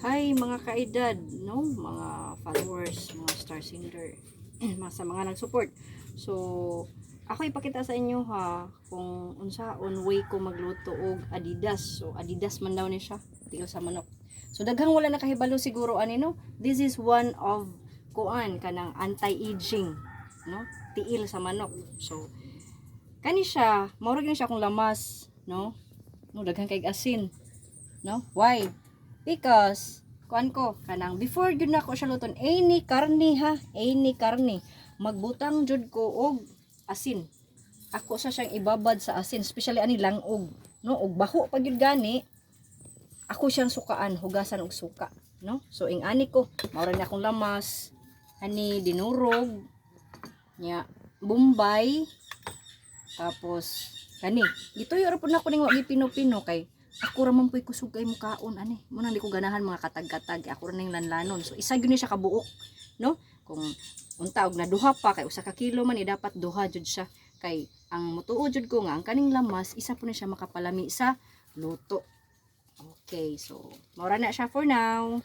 Hi mga kaedad, no? Mga followers, mga star singer, sa mga nag-support. So, ako ipakita sa inyo ha, kung unsaon way ko magluto og Adidas. So, Adidas man daw ni siya, tigil sa manok. So, daghang wala nakahibalo siguro ani no. This is one of kuan kanang anti-aging, no? Tiil sa manok. So, kani siya, maurag ni siya kung lamas, no? No, daghang kay asin, no? Why? Because kuan ko kanang before jud nako siya luton any karne ha, any karne magbutang jud ko og asin. Ako sa siyang ibabad sa asin, especially ani langog, no? Og baho pag yun gani, ako siyang sukaan, hugasan og suka, no? So ing ani ko, mao ra na akong lamas, ani dinurog nya Bombay, tapos kani gituyo ra pud nako ning wa gipino-pino kay ako ra man po'y kusog kay mukaon ani mo nang di ko ganahan mga katag-katag, ako ra ning lanlanon. So isa gyud ni siya kabuok, no? Kung unta og naduha pa kay usa ka kilo man dapat duha jud siya kay ang mutuo jud ko nga ang kaning lamas isa po ni siya makapalami sa luto. Okay, so mao ra na siya for now.